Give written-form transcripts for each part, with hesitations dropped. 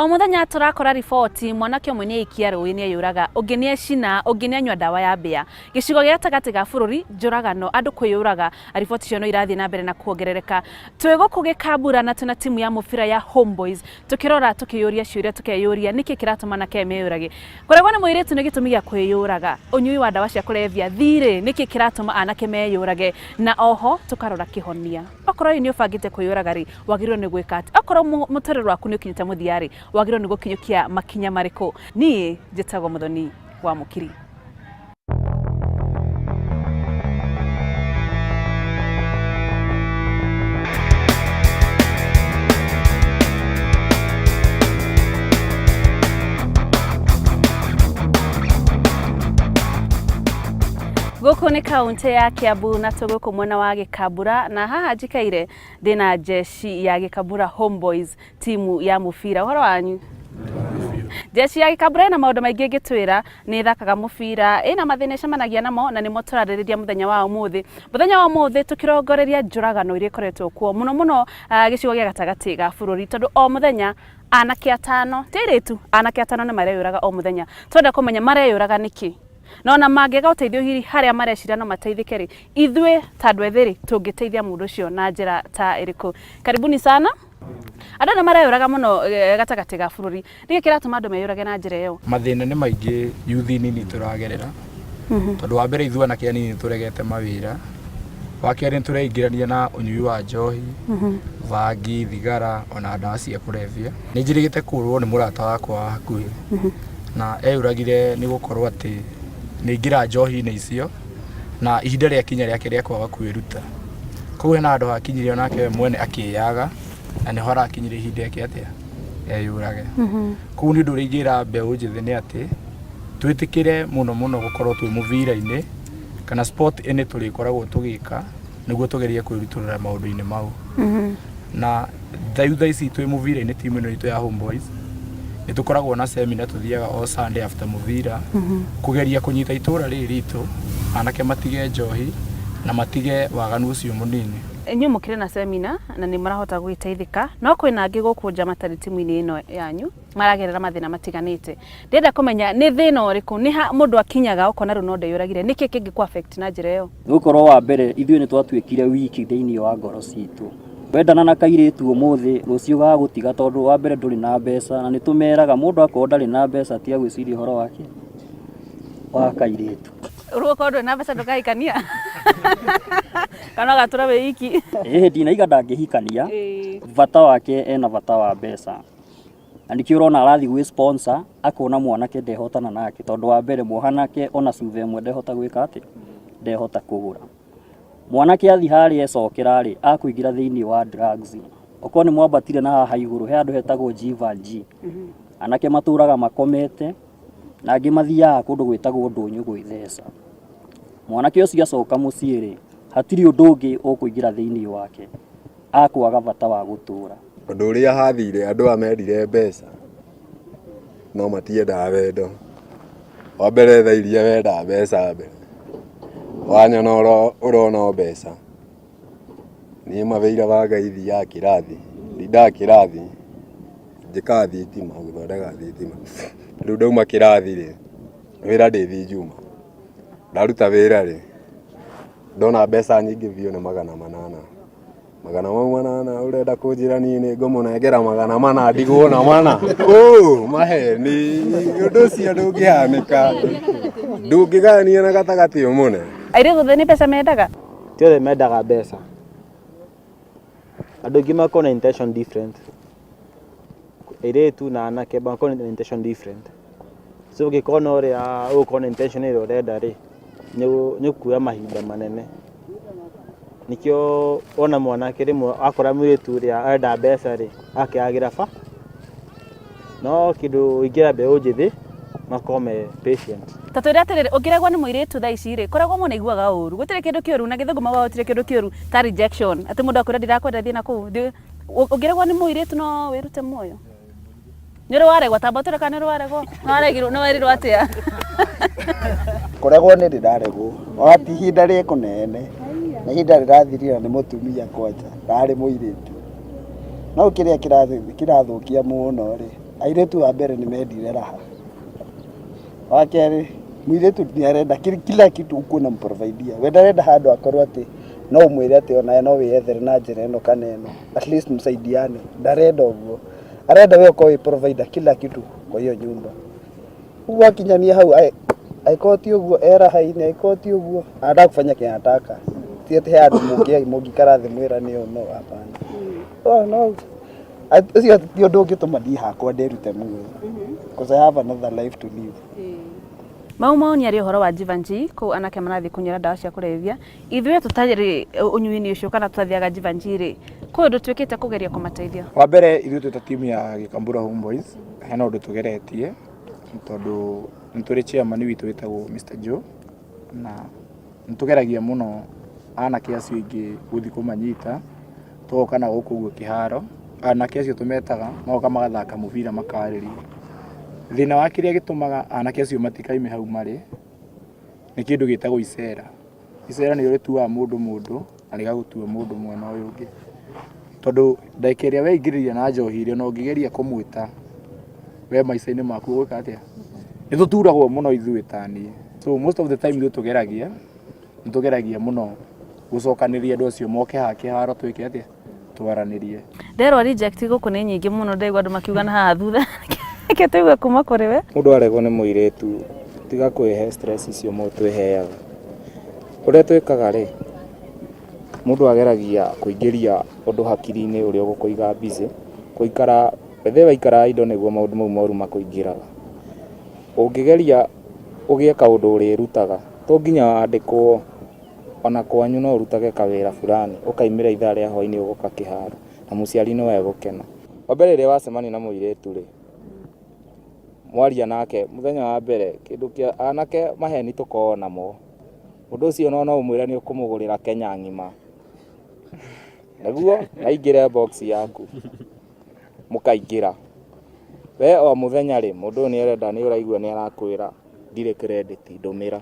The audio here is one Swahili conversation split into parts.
O muthenya turakora riboti mwanake umwe ni ikia ruini ayuraga ungi ni ecina ungi ni anywa dawa ya mbia gicigo gia tagati ga bururi njuragano andu kwiyuraga riboti cio no irathie na mbere na kuongerereka twiguku gikambura na tuna timu ya mubira ya Homeboys tukirora tukiyuria ciuria tukeyuria niki kiratuma anake meyurage kuregwa ni muiritu ni gitumi gia kwiyuraga unyui wa dawa cia kulevya thire niki kiratuma anake meyurage na oho tukarora kihonia okorwo ni ubangite kwiyuraga ri wagirwo ni gwika ati okorwo mutorero waku ni ukinyite muthiari wagirwo ni gukinyukia makinya mariko ni njitagwo muthoni wa mukiri Guku ni kaunti ya Kiambu na tuguku mwena wa Gikambura na haha njikaire ndina jeshi ya Gikambura Homeboys timu ya mubira horo wanyu jeshi ya Gikambura na maundu maingi ngitwira ni thakaga mubira ina mathina cemanagia namo na nimo turaririria muthenya wa umuthi tukirongoreria njuragano iria ikoretwo kuo muno gicigo gia gatagati ga bururi tondu o muthenya anake atano tiritu anake atano ni mareyuraga o muthenya twenda kumenya mareyuraga niki Nona magega uteithio hiri haria marecira no mateithike ri ithwe tandu ethiri tungiteithia mundu ucio na njira ta iriku karibuni sana andu na mareyuraga muno gatagati ga bururi niki kiratuma andu meyurage na njira iyo mathina ni maingi yuthi nini turagerera tondu wa mbere ithwe na kiani turegete mawira wa kiari tureingirania na unyui wa njohi vangi thigara ona ndawa cia kulevya ni njirigite kurwo ni murata wakwa hakuhi na eyuragire ni gukorwo ati ningira njohi ni icio na ihinda ria kinya riake ria kwaga kwiruta koguo na andu hakinyire onake mwene akiyaga na ni hora akinyire ihinda yake atia eyurage koguo ni ndu ringira mbeu njithi ni ati twitikire muno gukorwo twi muvira-ini kana sport ene turikoragwo tugika niguo tugerie kwiruturira maundu-ini mau na thayutha ici twi muvira-ini timu ino itu ya Homeboys ni tukoragwo na seminar tuthiaga o Sunday after muvira kugeria kunyita itura riri ritu anake matige njohi na matige waganu ucio munini enyu mukire na seminar na ni marahota gwiteithika no kwina angi gukunja matari timu-ini ino yanyu maragerera mathina matiganite ndenda kumenya ni thina uriku ni mundu akinyaga ukona runonde yuragire niki kingi ku affect na njira iyo gukorwo wa mbere ithwe ni twatwikire wiki thiini wa ngoro citu wendana na kairitu umuthi rucio ga gutiga tondu wa mbere nduri na mbeca na ni tumeraga mundu akorwo ndari na mbeca tia gwiciria horo wake wa kairitu uruko ndo na mbeca ndugaikania kana gatura wiki ndina iga ndangihikania vata wake ena vata wa mbeca andiki urona arathi gwi sponsor akona mwanake ndehotana nake tondu wa mbere muhanake ona cuve mwe ndehota gwika ati ndehota kugura mwanake athi hari ecokera ri akuingira thiini wa drugs okoni mwambatire na haha iguru he andu hetagwo G anake maturaga makomete na angi mathiaga kundu gwitagwo ndunyu gwithesa mwanake ucio acoka mucii ri hatiri undu ungi ukuingira thiini wake akwaga vata wa gutura undu uria hathire andu amendire mbeca no matiendaga wendo wa mbere tha iria wenda mbeca mbere wanyona urona mbeca ni maveira vagaithia ya kirathi ndinda kirathi njika thitima guthondeka thitima riu ndauma kirathi ri wira ndithi juma ndaruta wira ri ndona mbeca nyingi biu ni 800 urenda kunjira ni ngumunengera 400 ndigwo na mana maheni undu cio ndungihanika ndungigania na gatagati umune aire guthe ni pesa mendaga tiothe mendaga mbeca andu ingi makona intention different tu na anake makona intention different so gikona uria ukona intention ile urenda ri ni kuya mahinda manene nikio ona mwanake rimwe akora mwitu uria enda mbeca ri akiagira fa no kindu ingira mbeu njithi makome patient tatwira atiriri ugiregwa ni muiritu tha ici ri koragwo mu neiguaga uru gutire kindu kioru na githungu mawa gutire kindu kioru ta rejection ati mundu akwira ndirakwenda thina ku ugiregwa ni muiritu no wirute moyo ni rwaregwa tambatura kana rwaregwa waregirwo no werirwo atia koregwo ni ndiraregwo wati hinda ri kunene na hinda rirathirira ni mutumia kwanja rari muiritu no kiria kirathukia muno ri airetu wa mbere nimendire raha. Wa kerĩ mũirĩtu nĩarenda kila kitu ukuna mprovidea. We ndarenda handũ akorwo atĩ no ũmwĩre atĩ ona no wĩyethere na njĩra ĩno kana ĩno, at least msaidiane. Ndarenda ũguo, arenda we ukorwo provider kila kitu kwa hiyo nyumba. Wakinyania hau aikoti ũguo eraha-inĩ, aikoti ũguo anataka kufanya kile anataka, si ati handũ mũngĩikara thĩ mwĩra nĩ no, hapana. No ũcio ti ũndũ ũngĩtũma thiĩ hakwa nderute muoyo, because I have another life to live. Mau ni ari horo wa Jivanji ko anake marathi kunyera ndawa cia kurevia. Ithuĩ tutarĩ unyuini ucio kana twathiaga Jivanji ri ko ndu twikite kugeria kumateithia. Wa mbere ithuĩ twĩ ta timu ya Gikambura Homeboys hena ũndũ tugeretie tondu nituri chairman witũ wĩtagwo Mr. Joe na nitugeragia muno anake acio ingĩ guthi kumanyita tugoka na gũkũ guo kiharo. Anake acio tumetaga magoka magathaka mũbira makarĩria. Thina wa kĩrĩa gĩtũmaga anake acio matikaime hau marĩ nĩ kĩndũ gĩtagwo icera. Icera nĩ rĩtuaga mũndũ na rĩgagũtua mũndũ mwena ũyũ ũngĩ, tondũ ndagĩka ĩrĩa weingĩrĩria na njohi ĩrĩa na ũngĩgeria kũmwĩta we maica-inĩ maku gwĩka atĩa, nĩ tũturagwo mũno ithuĩ ta niĩ. So most of the time nĩtũgeragia mũno gũcokanĩria andũ acio moke haha kĩharo twĩke atĩa, twaranĩrie. Nderwo reject gũkũ nĩ nyingĩ mũno, ndaigua andũ makiuga na haha thutha ke tuigue kuma kũrĩ we. Mũndũ aregwo nĩ mũirĩtu tiga kwĩhe stress icio twĩheaga. Ũrĩa twĩkaga rĩ, mũndũ ageragia kũingĩria ũndũ hakiri-inĩ ũrĩa ũgũkũiga busy, kũikara wethe waikara indo nĩguo maũndũ mau moru makũingĩraga. Ũngĩgeria ũgĩe kaũndũ ũrĩrutaga to nginya wandĩkwo, ona kwanyu no ũrutage kawĩra fulani ũkaimĩra ithaa rĩa hwainĩ ũgoka kĩharo na mũciari no egũkena. Wa mbere rĩrĩa wacemania na mũirĩtu rĩ, mwaria nake mũthenya wa mbere kĩndũ kĩa anake maheni tũkoragwo namo, ũndũ ũcio no ũmwĩre nĩ ũkũmũgũrĩra Kenya ng'ima nĩguo aingĩre box yaku mũkaingĩra. We o mũthenya rĩ mũndũ ũyũ nĩarenda, nĩ ũraigua nĩ arakwĩra ndirĩ credit ndũmĩra,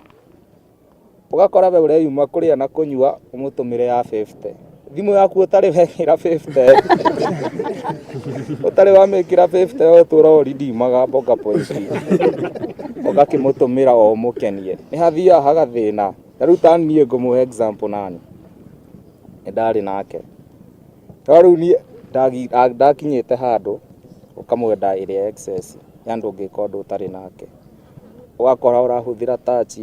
ũgakora we ũreyuma kũrĩa na kũnyua ũmũtũmĩre ya 50, thimũ yaku ũtarĩ wekĩra 50 ũtarĩ wamĩkĩra 50 ũtũra ũrindimaga mboga pointi ũgakĩmũtũmĩra o ũmũkenie. Nĩ hathiaga hagathĩna. Ta rĩu ta niĩ ngũmũhe example nani ndarĩ nake, ta rĩu niĩ ndakinyĩte handũ ũkamwenda ĩrĩa excess ya ndũngĩka ũndũ ũtarĩ nake, ũgakora ũrahũthĩra touch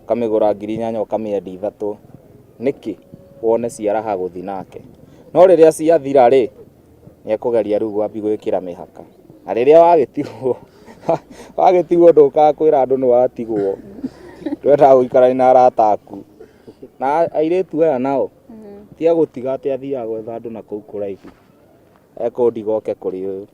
ũkamĩgũra 8,000 ũkamĩendia 3 nĩkĩ wone ciaraha gũthi nake. No rĩrĩa ciathira rĩ nĩekũgeria rĩu gwambi gwĩkĩra mĩhaka, na rĩrĩa wagĩtigwo ndũkaga kwĩra andũ nĩ watigwo, ndwendaga gũikarania na arata aku. Na airĩtu aya nao tiga gũtiga atĩ athiaga gwetha andũ na kũu kũraihu, ekũndiga oke kũrĩ ũyũ.